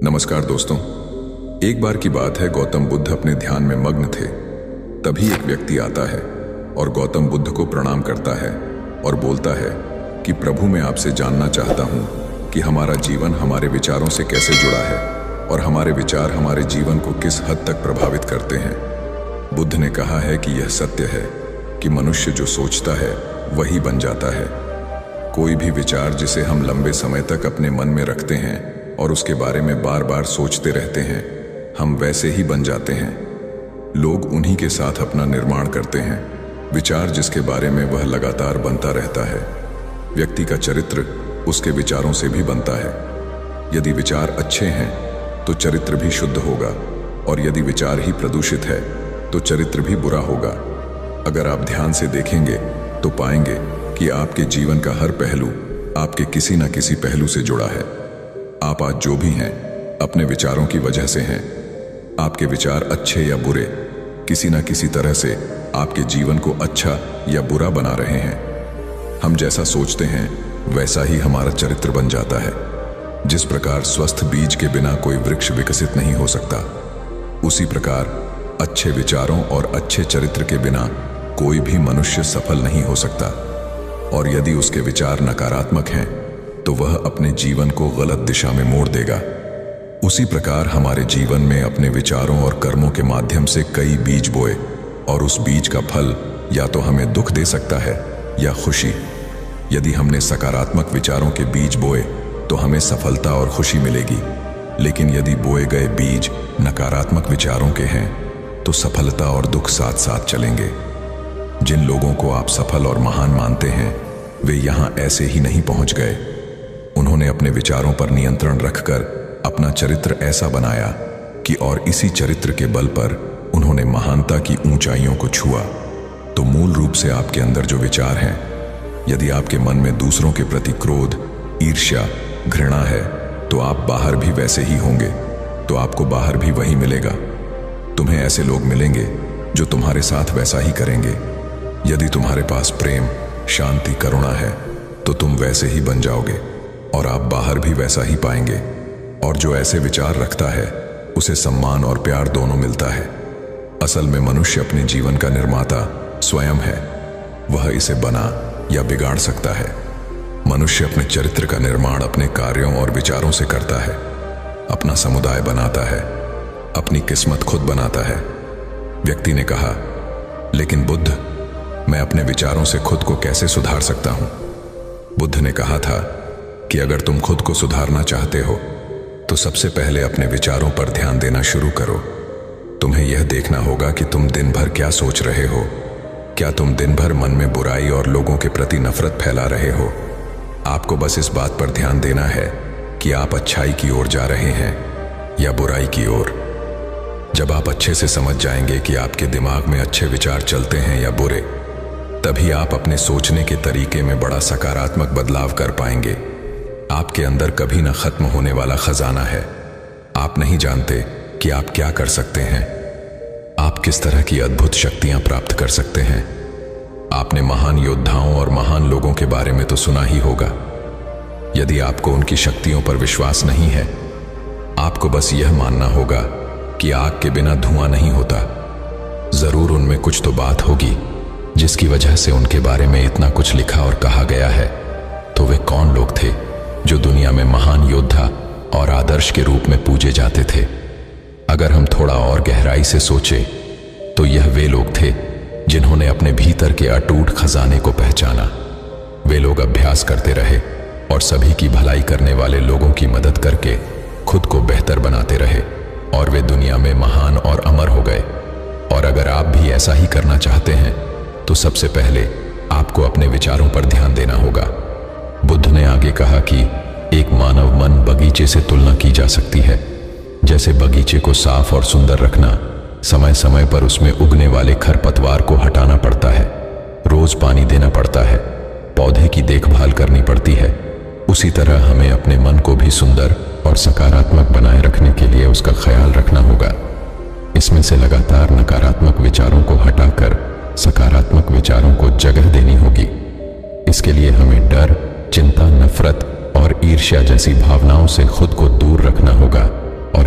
नमस्कार दोस्तों। एक बार की बात है, गौतम बुद्ध अपने ध्यान में मग्न थे। तभी एक व्यक्ति आता है और गौतम बुद्ध को प्रणाम करता है और बोलता है कि प्रभु, मैं आपसे जानना चाहता हूँ कि हमारा जीवन हमारे विचारों से कैसे जुड़ा है और हमारे विचार हमारे जीवन को किस हद तक प्रभावित करते हैं। बुद्ध ने कहा है कि यह सत्य है कि मनुष्य जो सोचता है वही बन जाता है। कोई भी विचार जिसे हम लंबे समय तक अपने मन में रखते हैं और उसके बारे में बार बार सोचते रहते हैं, हम वैसे ही बन जाते हैं। लोग उन्हीं के साथ अपना निर्माण करते हैं। विचार जिसके बारे में वह लगातार बनता रहता है। व्यक्ति का चरित्र उसके विचारों से भी बनता है। यदि विचार अच्छे हैं तो चरित्र भी शुद्ध होगा, और यदि विचार ही प्रदूषित है तो चरित्र भी बुरा होगा। अगर आप ध्यान से देखेंगे तो पाएंगे कि आपके जीवन का हर पहलू आपके किसी न किसी पहलू से जुड़ा है। आप आज जो भी हैं अपने विचारों की वजह से हैं। आपके विचार अच्छे या बुरे किसी न किसी तरह से आपके जीवन को अच्छा या बुरा बना रहे हैं। हम जैसा सोचते हैं वैसा ही हमारा चरित्र बन जाता है। जिस प्रकार स्वस्थ बीज के बिना कोई वृक्ष विकसित नहीं हो सकता, उसी प्रकार अच्छे विचारों और अच्छे चरित्र के बिना कोई भी मनुष्य सफल नहीं हो सकता। और यदि उसके विचार नकारात्मक हैं तो वह अपने जीवन को गलत दिशा में मोड़ देगा। उसी प्रकार हमारे जीवन में अपने विचारों और कर्मों के माध्यम से कई बीज बोए, और उस बीज का फल या तो हमें दुख दे सकता है या खुशी। यदि हमने सकारात्मक विचारों के बीज बोए तो हमें सफलता और खुशी मिलेगी, लेकिन यदि बोए गए बीज नकारात्मक विचारों के हैं तो सफलता और दुख साथ साथ चलेंगे। जिन लोगों को आप सफल और महान मानते हैं वे यहाँ ऐसे ही नहीं पहुंच गए। उन्होंने अपने विचारों पर नियंत्रण रखकर अपना चरित्र ऐसा बनाया कि और इसी चरित्र के बल पर उन्होंने महानता की ऊंचाइयों को छुआ। तो मूल रूप से आपके अंदर जो विचार हैं, यदि आपके मन में दूसरों के प्रति क्रोध, ईर्ष्या, घृणा है तो आप बाहर भी वैसे ही होंगे, तो आपको बाहर भी वही मिलेगा। तुम्हें ऐसे लोग मिलेंगे जो तुम्हारे साथ वैसा ही करेंगे। यदि तुम्हारे पास प्रेम, शांति, करुणा है तो तुम वैसे ही बन जाओगे और आप बाहर भी वैसा ही पाएंगे। और जो ऐसे विचार रखता है उसे सम्मान और प्यार दोनों मिलता है। असल में मनुष्य अपने जीवन का निर्माता स्वयं है। वह इसे बना या बिगाड़ सकता है। मनुष्य अपने चरित्र का निर्माण अपने कार्यों और विचारों से करता है। अपना समुदाय बनाता है, अपनी किस्मत खुद बनाता है। व्यक्ति ने कहा, लेकिन बुद्ध, मैं अपने विचारों से खुद को कैसे सुधार सकता हूं? बुद्ध ने कहा था कि अगर तुम खुद को सुधारना चाहते हो तो सबसे पहले अपने विचारों पर ध्यान देना शुरू करो। तुम्हें यह देखना होगा कि तुम दिन भर क्या सोच रहे हो। क्या तुम दिन भर मन में बुराई और लोगों के प्रति नफरत फैला रहे हो? आपको बस इस बात पर ध्यान देना है कि आप अच्छाई की ओर जा रहे हैं या बुराई की ओर। जब आप अच्छे से समझ जाएंगे कि आपके दिमाग में अच्छे विचार चलते हैं या बुरे, तभी आप अपने सोचने के तरीके में बड़ा सकारात्मक बदलाव कर पाएंगे। आपके अंदर कभी न खत्म होने वाला खजाना है। आप नहीं जानते कि आप क्या कर सकते हैं। आप किस तरह की अद्भुत शक्तियां प्राप्त कर सकते हैं। आपने महान योद्धाओं और महान लोगों के बारे में तो सुना ही होगा। यदि आपको उनकी शक्तियों पर विश्वास नहीं है, आपको बस यह मानना होगा कि आग के बिना धुआं नहीं होता। जरूर उनमें कुछ तो बात होगी जिसकी वजह से उनके बारे में इतना कुछ लिखा और कहा गया है। तो वे कौन लोग थे जो दुनिया में महान योद्धा और आदर्श के रूप में पूजे जाते थे? अगर हम थोड़ा और गहराई से सोचें तो यह वे लोग थे जिन्होंने अपने भीतर के अटूट खजाने को पहचाना। वे लोग अभ्यास करते रहे और सभी की भलाई करने वाले लोगों की मदद करके खुद को बेहतर बनाते रहे, और वे दुनिया में महान और अमर हो गए। और अगर आप भी ऐसा ही करना चाहते हैं तो सबसे पहले आपको अपने विचारों पर ध्यान देना होगा। बुद्ध ने आगे कहा कि एक मानव मन बगीचे से तुलना की जा सकती है। जैसे बगीचे को साफ और सुंदर रखना, समय समय पर उसमें उगने वाले खरपतवार को हटाना पड़ता है, रोज पानी देना पड़ता है, पौधे की देखभाल करनी पड़ती है, उसी तरह हमें अपने मन को भी सुंदर और सकारात्मक बनाए रखने के लिए उसका ख्याल रखना होगा। इसमें से लगातार नकारात्मक विचारों को हटाकर सकारात्मक विचारों को जगह देनी होगी। इसके लिए हमें डर, चिंता, नफरत और ईर्ष्या जैसी भावनाओं से खुद को दूर रखना होगा।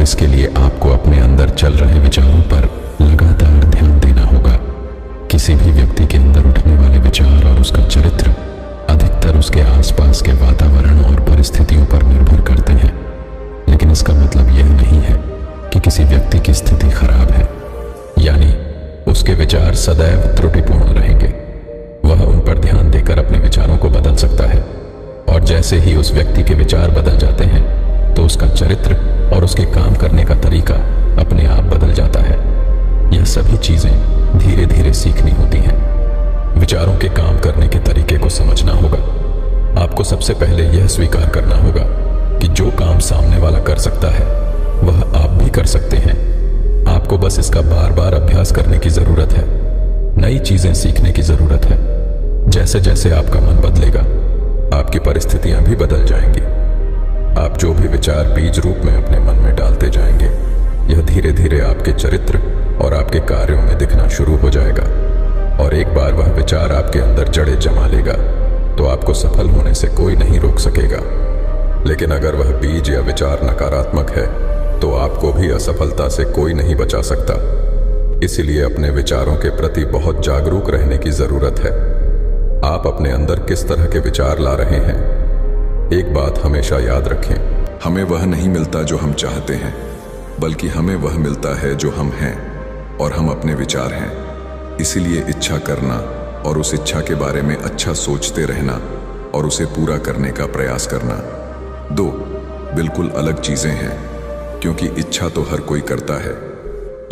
इसके लिए आपको अपने अंदर चल रहे विचारों पर लगातार ध्यान देना होगा। किसी भी व्यक्ति के अंदर उठने वाले विचार और उसका चरित्र अधिकतर उसके आसपास के वातावरण और परिस्थितियों पर निर्भर करते हैं, लेकिन इसका मतलब यह नहीं है कि किसी व्यक्ति की स्थिति खराब है, यानी उसके विचार सदैव त्रुटिपूर्ण रहेंगे। वह उन पर ध्यान देकर अपने विचारों को बदल सकता है, और जैसे ही उस व्यक्ति के विचार बदल जाते हैं तो उसका चरित्र और उसके काम करने का तरीका अपने आप बदल जाता है। यह सभी चीजें धीरे धीरे सीखनी होती हैं। विचारों के काम करने के तरीके को समझना होगा। आपको सबसे पहले यह स्वीकार करना होगा कि जो काम सामने वाला कर सकता है वह आप भी कर सकते हैं। आपको बस इसका बार बार अभ्यास करने की जरूरत है। नई चीजें सीखने की जरूरत है। जैसे जैसे आपका मन बदलेगा, आपकी परिस्थितियां भी बदल जाएंगी। आप जो भी विचार बीज रूप में अपने मन में डालते जाएंगे, यह धीरे धीरे आपके चरित्र और आपके कार्यों में दिखना शुरू हो जाएगा। और एक बार वह विचार आपके अंदर जड़ें जमा लेगा तो आपको सफल होने से कोई नहीं रोक सकेगा। लेकिन अगर वह बीज या विचार नकारात्मक है तो आपको भी असफलता से कोई नहीं बचा सकता। इसीलिए अपने विचारों के प्रति बहुत जागरूक रहने की जरूरत है। आप अपने अंदर किस तरह के विचार ला रहे हैं? एक बात हमेशा याद रखें, हमें वह नहीं मिलता जो हम चाहते हैं, बल्कि हमें वह मिलता है जो हम हैं, और हम अपने विचार हैं। इसीलिए इच्छा करना और उस इच्छा के बारे में अच्छा सोचते रहना और उसे पूरा करने का प्रयास करना दो बिल्कुल अलग चीजें हैं। क्योंकि इच्छा तो हर कोई करता है,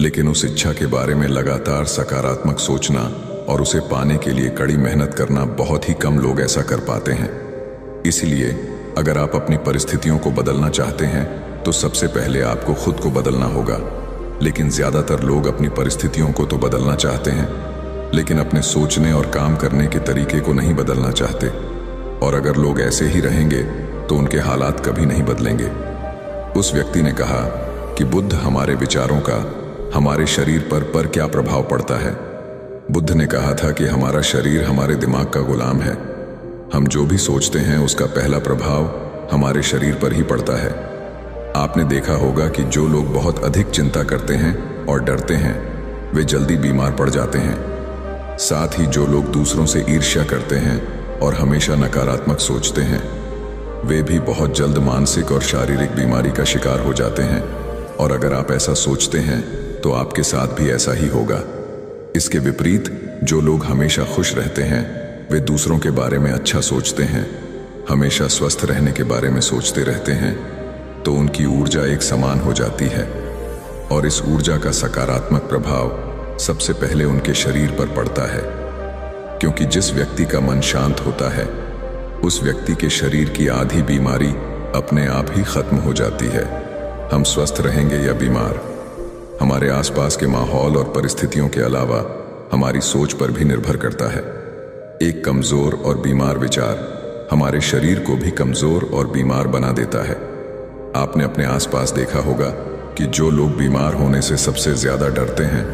लेकिन उस इच्छा के बारे में लगातार सकारात्मक सोचना और उसे पाने के लिए कड़ी मेहनत करना बहुत ही कम लोग ऐसा कर पाते हैं। इसलिए अगर आप अपनी परिस्थितियों को बदलना चाहते हैं तो सबसे पहले आपको खुद को बदलना होगा। लेकिन ज्यादातर लोग अपनी परिस्थितियों को तो बदलना चाहते हैं, लेकिन अपने सोचने और काम करने के तरीके को नहीं बदलना चाहते। और अगर लोग ऐसे ही रहेंगे तो उनके हालात कभी नहीं बदलेंगे। उस व्यक्ति ने कहा कि बुद्ध, हमारे विचारों का हमारे शरीर पर क्या प्रभाव पड़ता है? बुद्ध ने कहा था कि हमारा शरीर हमारे दिमाग का गुलाम है। हम जो भी सोचते हैं उसका पहला प्रभाव हमारे शरीर पर ही पड़ता है। आपने देखा होगा कि जो लोग बहुत अधिक चिंता करते हैं और डरते हैं वे जल्दी बीमार पड़ जाते हैं। साथ ही जो लोग दूसरों से ईर्ष्या करते हैं और हमेशा नकारात्मक सोचते हैं वे भी बहुत जल्द मानसिक और शारीरिक बीमारी का शिकार हो जाते हैं। और अगर आप ऐसा सोचते हैं तो आपके साथ भी ऐसा ही होगा। इसके विपरीत जो लोग हमेशा खुश रहते हैं वे दूसरों के बारे में अच्छा सोचते हैं, हमेशा स्वस्थ रहने के बारे में सोचते रहते हैं, तो उनकी ऊर्जा एक समान हो जाती है। और इस ऊर्जा का सकारात्मक प्रभाव सबसे पहले उनके शरीर पर पड़ता है। क्योंकि जिस व्यक्ति का मन शांत होता है उस व्यक्ति के शरीर की आधी बीमारी अपने आप ही खत्म हो जाती है। हम स्वस्थ रहेंगे या बीमार, हमारे आसपास के माहौल और परिस्थितियों के अलावा हमारी सोच पर भी निर्भर करता है। एक कमजोर और बीमार विचार हमारे शरीर को भी कमजोर और बीमार बना देता है। आपने अपने आसपास देखा होगा कि जो लोग बीमार होने से सबसे ज्यादा डरते हैं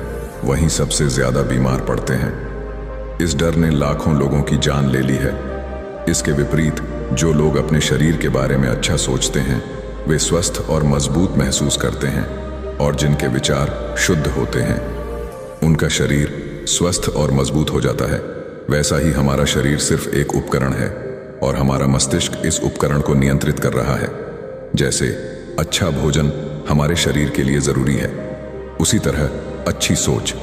वहीं सबसे ज्यादा बीमार पड़ते हैं। इस डर ने लाखों लोगों की जान ले ली है। इसके विपरीत जो लोग अपने शरीर के बारे में अच्छा सोचते हैं वे स्वस्थ और मजबूत महसूस करते हैं, और जिनके विचार शुद्ध होते हैं उनका शरीर स्वस्थ और मजबूत हो जाता है। वैसा ही हमारा शरीर सिर्फ एक उपकरण है और हमारा मस्तिष्क इस उपकरण को नियंत्रित कर रहा है। जैसे अच्छा भोजन हमारे शरीर के लिए जरूरी है, उसी तरह अच्छी सोच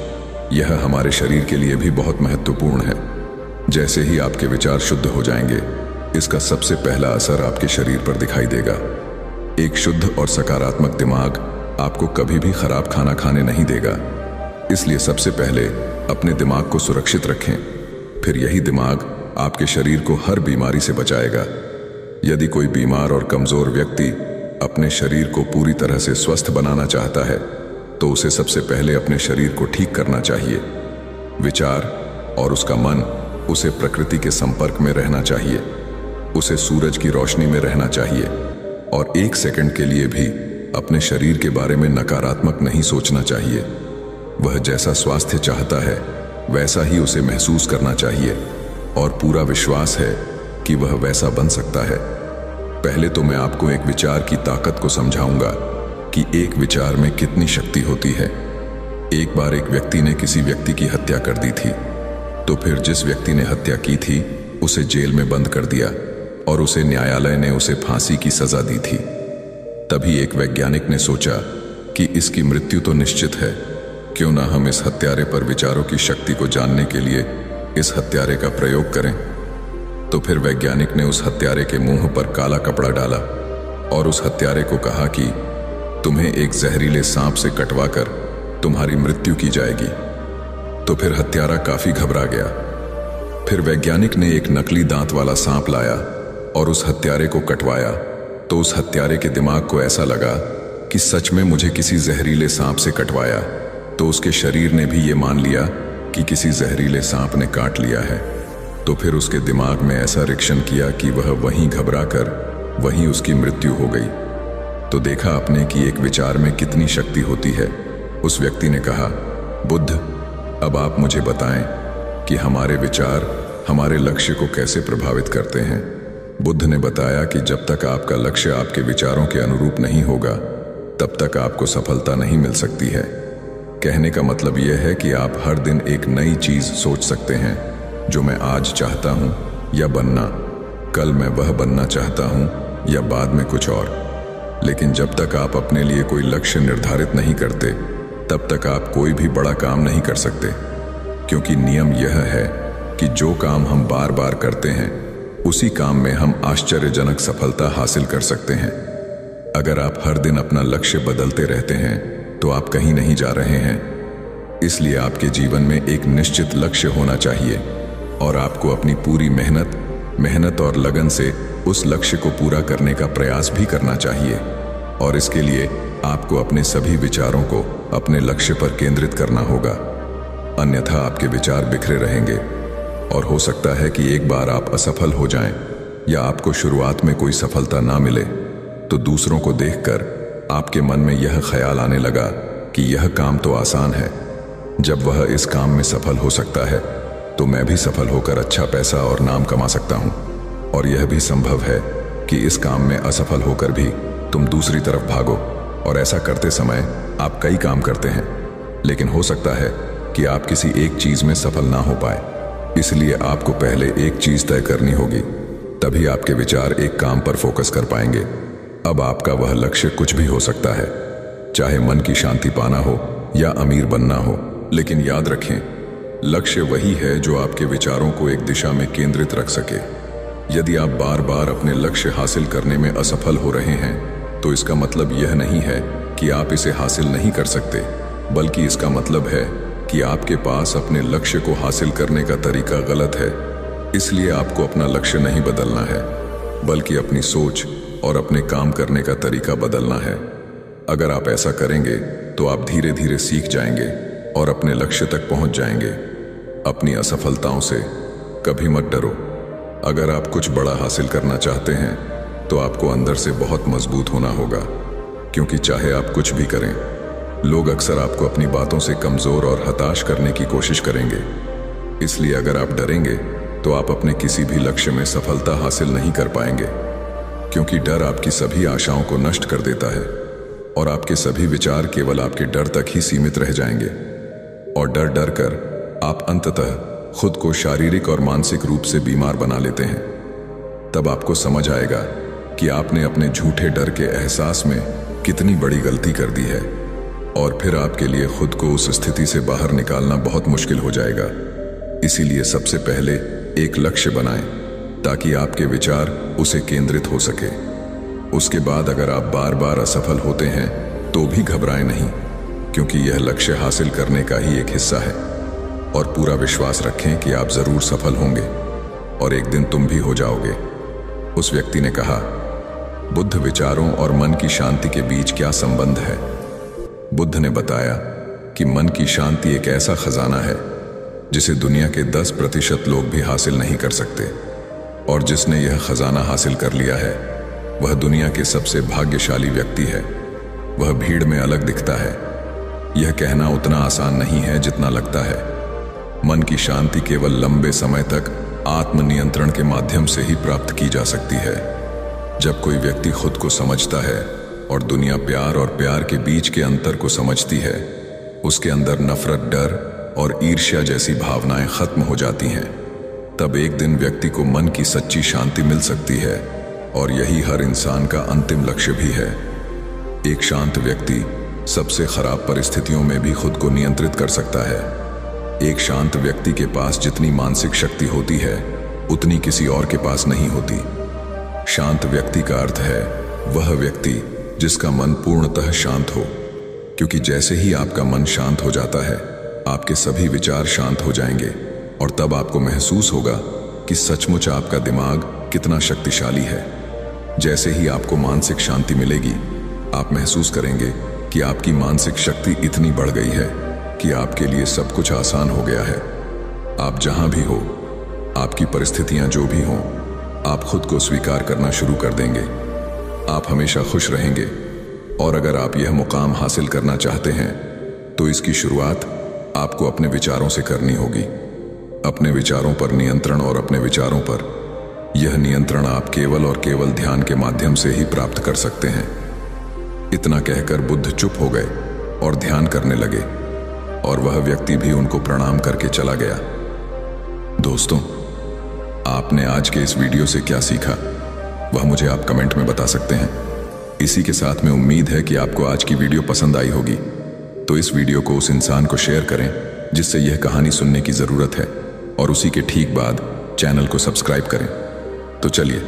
यह हमारे शरीर के लिए भी बहुत महत्वपूर्ण है। जैसे ही आपके विचार शुद्ध हो जाएंगे इसका सबसे पहला असर आपके शरीर पर दिखाई देगा। एक शुद्ध और सकारात्मक दिमाग आपको कभी भी खराब खाना खाने नहीं देगा। इसलिए सबसे पहले अपने दिमाग को सुरक्षित रखें, फिर यही दिमाग आपके शरीर को हर बीमारी से बचाएगा। यदि कोई बीमार और कमजोर व्यक्ति अपने शरीर को पूरी तरह से स्वस्थ बनाना चाहता है तो उसे सबसे पहले अपने शरीर को ठीक करना चाहिए। विचार और उसका मन उसे प्रकृति के संपर्क में रहना चाहिए, उसे सूरज की रोशनी में रहना चाहिए, और एक सेकंड के लिए भी अपने शरीर के बारे में नकारात्मक नहीं सोचना चाहिए। वह जैसा स्वास्थ्य चाहता है वैसा ही उसे महसूस करना चाहिए, और पूरा विश्वास है कि वह वैसा बन सकता है। पहले तो मैं आपको एक विचार की ताकत को समझाऊंगा। कि एक विचार में कितनी शक्ति होती है। एक बार एक व्यक्ति ने किसी व्यक्ति की हत्या कर दी थी, तो फिर जिस व्यक्ति ने हत्या की थी उसे जेल में बंद कर दिया और उसे न्यायालय ने उसे फांसी की सजा दी थी। तभी एक वैज्ञानिक ने सोचा कि इसकी मृत्यु तो निश्चित है, क्यों ना हम इस हत्यारे पर विचारों की शक्ति को जानने के लिए इस हत्यारे का प्रयोग करें। तो फिर वैज्ञानिक ने उस हत्यारे के मुंह पर काला कपड़ा डाला और उस हत्यारे को कहा कि तुम्हें एक जहरीले सांप से कटवाकर तुम्हारी मृत्यु की जाएगी। तो फिर हत्यारा काफी घबरा गया। फिर वैज्ञानिक ने एक नकली दांत वाला सांप लाया और उस हत्यारे को कटवाया। तो उस हत्यारे के दिमाग को ऐसा लगा कि सच में मुझे किसी जहरीले सांप से कटवाया। तो उसके शरीर ने भी ये मान लिया कि किसी जहरीले सांप ने काट लिया है। तो फिर उसके दिमाग में ऐसा रिएक्शन किया कि वह वहीं घबरा कर वहीं उसकी मृत्यु हो गई। तो देखा आपने कि एक विचार में कितनी शक्ति होती है। उस व्यक्ति ने कहा, बुद्ध, अब आप मुझे बताएं कि हमारे विचार हमारे लक्ष्य को कैसे प्रभावित करते हैं। बुद्ध ने बताया कि जब तक आपका लक्ष्य आपके विचारों के अनुरूप नहीं होगा तब तक आपको सफलता नहीं मिल सकती है। कहने का मतलब यह है कि आप हर दिन एक नई चीज सोच सकते हैं, जो मैं आज चाहता हूं या बनना, कल मैं वह बनना चाहता हूं या बाद में कुछ और। लेकिन जब तक आप अपने लिए कोई लक्ष्य निर्धारित नहीं करते तब तक आप कोई भी बड़ा काम नहीं कर सकते, क्योंकि नियम यह है कि जो काम हम बार बार करते हैं उसी काम में हम आश्चर्यजनक सफलता हासिल कर सकते हैं। अगर आप हर दिन अपना लक्ष्य बदलते रहते हैं तो आप कहीं नहीं जा रहे हैं। इसलिए आपके जीवन में एक निश्चित लक्ष्य होना चाहिए और आपको अपनी पूरी मेहनत और लगन से उस लक्ष्य को पूरा करने का प्रयास भी करना चाहिए। और इसके लिए आपको अपने सभी विचारों को अपने लक्ष्य पर केंद्रित करना होगा, अन्यथा आपके विचार बिखरे रहेंगे और हो सकता है कि एक बार आप असफल हो जाएं या आपको शुरुआत में कोई सफलता ना मिले तो दूसरों को देखकर आपके मन में यह ख्याल आने लगा कि यह काम तो आसान है, जब वह इस काम में सफल हो सकता है तो मैं भी सफल होकर अच्छा पैसा और नाम कमा सकता हूं। और यह भी संभव है कि इस काम में असफल होकर भी तुम दूसरी तरफ भागो। और ऐसा करते समय आप कई काम करते हैं, लेकिन हो सकता है कि आप किसी एक चीज में सफल ना हो पाए। इसलिए आपको पहले एक चीज तय करनी होगी, तभी आपके विचार एक काम पर फोकस कर पाएंगे। अब आपका वह लक्ष्य कुछ भी हो सकता है, चाहे मन की शांति पाना हो या अमीर बनना हो, लेकिन याद रखें, लक्ष्य वही है जो आपके विचारों को एक दिशा में केंद्रित रख सके। यदि आप बार बार अपने लक्ष्य हासिल करने में असफल हो रहे हैं तो इसका मतलब यह नहीं है कि आप इसे हासिल नहीं कर सकते, बल्कि इसका मतलब है कि आपके पास अपने लक्ष्य को हासिल करने का तरीका गलत है। इसलिए आपको अपना लक्ष्य नहीं बदलना है, बल्कि अपनी सोच और अपने काम करने का तरीका बदलना है। अगर आप ऐसा करेंगे तो आप धीरे धीरे सीख जाएंगे और अपने लक्ष्य तक पहुंच जाएंगे। अपनी असफलताओं से कभी मत डरो। अगर आप कुछ बड़ा हासिल करना चाहते हैं तो आपको अंदर से बहुत मजबूत होना होगा, क्योंकि चाहे आप कुछ भी करें, लोग अक्सर आपको अपनी बातों से कमजोर और हताश करने की कोशिश करेंगे। इसलिए अगर आप डरेंगे तो आप अपने किसी भी लक्ष्य में सफलता हासिल नहीं कर पाएंगे, क्योंकि डर आपकी सभी आशाओं को नष्ट कर देता है और आपके सभी विचार केवल आपके डर तक ही सीमित रह जाएंगे। और डर डर कर आप अंततः खुद को शारीरिक और मानसिक रूप से बीमार बना लेते हैं। तब आपको समझ आएगा कि आपने अपने झूठे डर के एहसास में कितनी बड़ी गलती कर दी है, और फिर आपके लिए खुद को उस स्थिति से बाहर निकालना बहुत मुश्किल हो जाएगा। इसीलिए सबसे पहले एक लक्ष्य बनाएं ताकि आपके विचार उसे केंद्रित हो सके। उसके बाद अगर आप बार बार असफल होते हैं तो भी घबराएं नहीं, क्योंकि यह लक्ष्य हासिल करने का ही एक हिस्सा है। और पूरा विश्वास रखें कि आप जरूर सफल होंगे और एक दिन तुम भी हो जाओगे। उस व्यक्ति ने कहा, बुद्ध, विचारों और मन की शांति के बीच क्या संबंध है? बुद्ध ने बताया कि मन की शांति एक ऐसा खजाना है जिसे दुनिया के 10% लोग भी हासिल नहीं कर सकते, और जिसने यह खजाना हासिल कर लिया है वह दुनिया के सबसे भाग्यशाली व्यक्ति है। वह भीड़ में अलग दिखता है। यह कहना उतना आसान नहीं है जितना लगता है। मन की शांति केवल लंबे समय तक आत्मनियंत्रण के माध्यम से ही प्राप्त की जा सकती है। जब कोई व्यक्ति खुद को समझता है और दुनिया प्यार और प्यार के बीच के अंतर को समझती है, उसके अंदर नफरत, डर और ईर्ष्या जैसी भावनाएं खत्म हो जाती हैं। तब एक दिन व्यक्ति को मन की सच्ची शांति मिल सकती है, और यही हर इंसान का अंतिम लक्ष्य भी है। एक शांत व्यक्ति सबसे खराब परिस्थितियों में भी खुद को नियंत्रित कर सकता है। एक शांत व्यक्ति के पास जितनी मानसिक शक्ति होती है, उतनी किसी और के पास नहीं होती। शांत व्यक्ति का अर्थ है वह व्यक्ति जिसका मन पूर्णतः शांत हो, क्योंकि जैसे ही आपका मन शांत हो जाता है, आपके सभी विचार शांत हो जाएंगे, और तब आपको महसूस होगा कि सचमुच आपका दिमाग कितना शक्तिशाली है। जैसे ही आपको मानसिक शांति मिलेगी, आप महसूस करेंगे कि आपकी मानसिक शक्ति इतनी बढ़ गई है कि आपके लिए सब कुछ आसान हो गया है। आप जहां भी हो, आपकी परिस्थितियां जो भी हों, आप खुद को स्वीकार करना शुरू कर देंगे। आप हमेशा खुश रहेंगे, और अगर आप यह मुकाम हासिल करना चाहते हैं, तो इसकी शुरुआत आपको अपने विचारों से करनी होगी। अपने विचारों पर नियंत्रण, और अपने विचारों पर यह नियंत्रण आप केवल और केवल ध्यान के माध्यम से ही प्राप्त कर सकते हैं। इतना कहकर बुद्ध चुप हो गए और ध्यान करने लगे, और वह व्यक्ति भी उनको प्रणाम करके चला गया। दोस्तों, आपने आज के इस वीडियो से क्या सीखा, वह मुझे आप कमेंट में बता सकते हैं। इसी के साथ में उम्मीद है कि आपको आज की वीडियो पसंद आई होगी, तो इस वीडियो को उस इंसान को शेयर करें जिससे यह कहानी सुनने की ज़रूरत है, और उसी के ठीक बाद चैनल को सब्सक्राइब करें। तो चलिए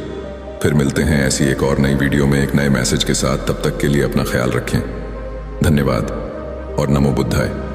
फिर मिलते हैं ऐसी एक और नई वीडियो में एक नए मैसेज के साथ। तब तक के लिए अपना ख्याल रखें। धन्यवाद और नमो बुद्धाय।